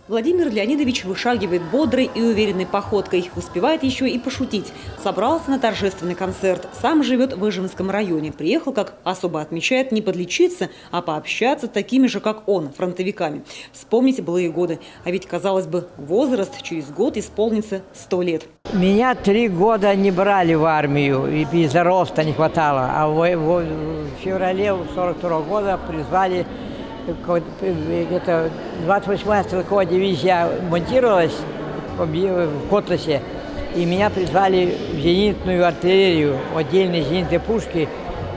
Владимир Леонидович вышагивает бодрой и уверенной походкой. Успевает еще и пошутить. Собрался на торжественный концерт. Сам живет в Ижевском районе. Приехал, как особо отмечает, не подлечиться, а пообщаться с такими же, как он, фронтовиками. Вспомните былые годы. А ведь, казалось бы, возраст через год исполнится 100 лет. Меня 3 года не брали в армию, и из-за роста не хватало. А в феврале 42 года призвали. Это 28-я стрелковая дивизия монтировалась в Котласе, и меня призвали в зенитную артиллерию, отдельные зенитные пушки,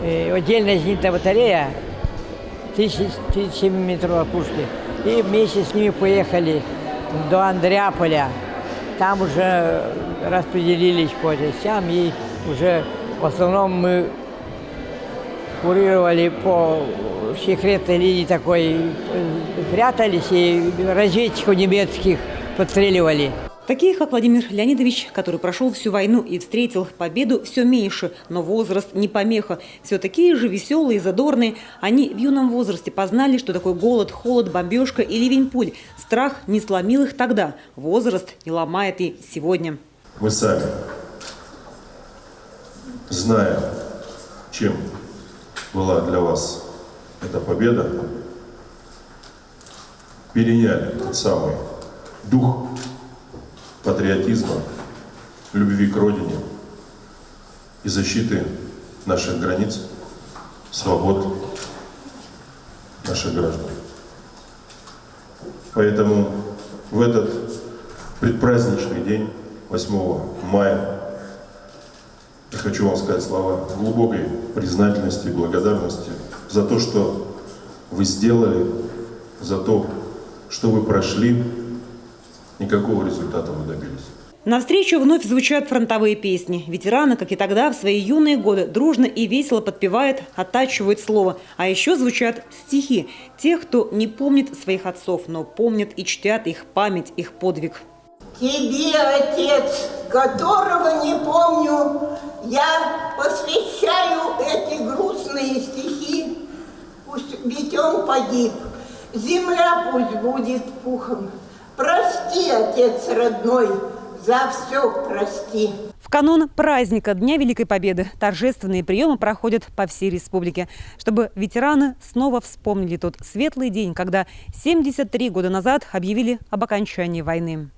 отдельная зенитная батарея, 1007-метровой пушки. И вместе с ними поехали до Андреаполя. Там уже распределились по частям, и уже в основном мы курировали по секретной линии такой, прятались и разведчиков немецких подстреливали. Таких, как Владимир Леонидович, который прошел всю войну и встретил победу, все меньше, но возраст не помеха. Все такие же веселые и задорные. Они в юном возрасте познали, что такое голод, холод, бомбежка и ливень пуль. Страх не сломил их тогда. Возраст не ломает и сегодня. Мы сами, зная, чем была для вас эта победа, переняли тот самый дух патриотизма, любви к родине и защиты наших границ, свобод наших граждан. Поэтому в этот предпраздничный день, 8 мая, я хочу вам сказать слова глубокой признательности и благодарности за то, что вы сделали, за то, что вы прошли, никакого результата вы добились. На встречу вновь звучат фронтовые песни. Ветераны, как и тогда, в свои юные годы дружно и весело подпевают, оттачивают слово. А еще звучат стихи тех, кто не помнит своих отцов, но помнят и чтят их память, их подвиг. Тебе, отец, которого не помню, я посвящаю эти грустные стихи. Пусть ведь он погиб, земля пусть будет пухом. Прости, отец родной, за все прости. В канун праздника Дня Великой Победы торжественные приемы проходят по всей республике, чтобы ветераны снова вспомнили тот светлый день, когда 73 года назад объявили об окончании войны.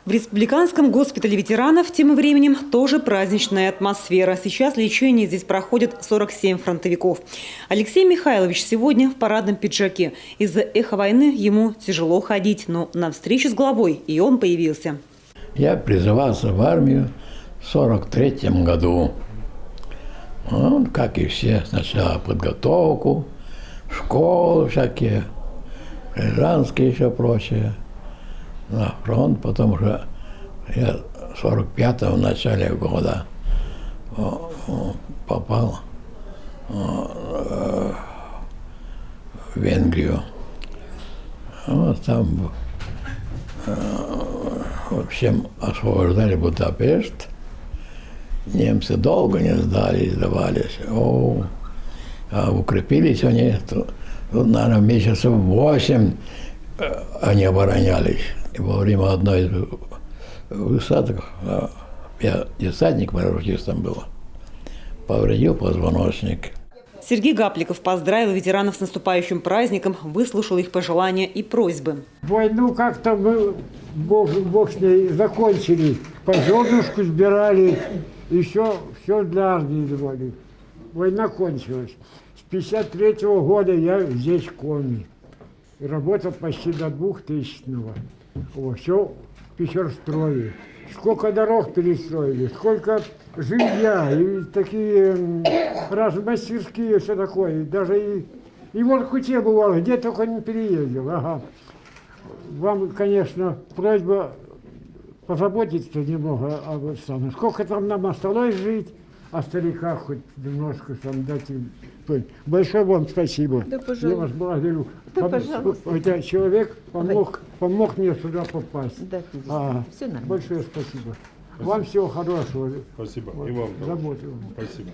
В республиканском госпитале ветеранов тем временем тоже праздничная атмосфера. Сейчас лечение здесь проходит 47 фронтовиков. Алексей Михайлович сегодня в парадном пиджаке. Из-за эха войны ему тяжело ходить, но на встречу с главой и он появился. Я призывался в армию в 1943 году. Ну, как и все, сначала подготовку, школы всякие, гражданские еще прочее. На фронт, потом уже я 45-го в начале года попал в Венгрию. Вот там в общем освобождали Будапешт. Немцы долго не сдавались. А укрепились они, тут, наверное, месяцев 8 они оборонялись. И во время одной из высадок, я десантник-парашютистом был, повредил позвоночник. Сергей Гапликов поздравил ветеранов с наступающим праздником, выслушал их пожелания и просьбы. Войну как-то мы, бог с ней, закончили. По зернышку сбирали, еще все для армии давали. Война кончилась. С 1953 года я здесь в Коми. И работал почти до 2000-го. Все в Печорстрое. Сколько дорог перестроили, сколько жилья, и такие мастерские, все такое. Даже и в Воркуте бывало, где только не переездил. Ага. Вам, конечно, просьба позаботиться немного об этом. Сколько там нам осталось жить, о стариках хоть немножко там дать им. Большое вам спасибо. Да, пожалуйста. Я вас благодарю. Да, пожалуйста. Хотя человек помог мне сюда попасть. Да, все нормально. Большое спасибо. Вам всего хорошего. Спасибо. И вам. Работы. Спасибо.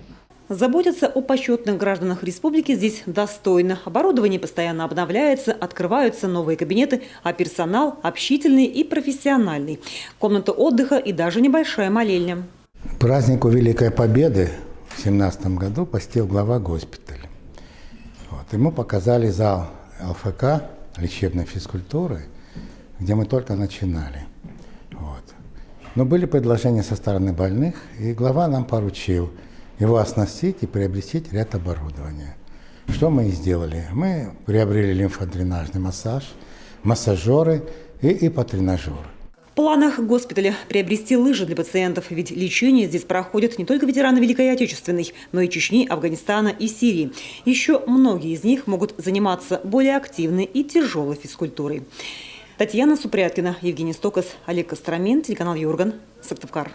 Заботятся о почетных гражданах республики здесь достойно. Оборудование постоянно обновляется, открываются новые кабинеты, а персонал общительный и профессиональный. Комната отдыха и даже небольшая молельня. К празднику Великой Победы в 2017 году посетил глава госпиталя. Ему показали зал ЛФК, лечебной физкультуры, где мы только начинали. Но были предложения со стороны больных, и глава нам поручил его оснастить и приобрести ряд оборудования. Что мы и сделали? Мы приобрели лимфодренажный массаж, массажеры и ипотренажеры. В планах госпиталя приобрести лыжи для пациентов, ведь лечение здесь проходят не только ветераны Великой Отечественной, но и Чечни, Афганистана и Сирии. Еще многие из них могут заниматься более активной и тяжелой физкультурой. Татьяна Супряткина, Евгений Стокос, Олег Костромин, телеканал Юрган, Сыктывкар.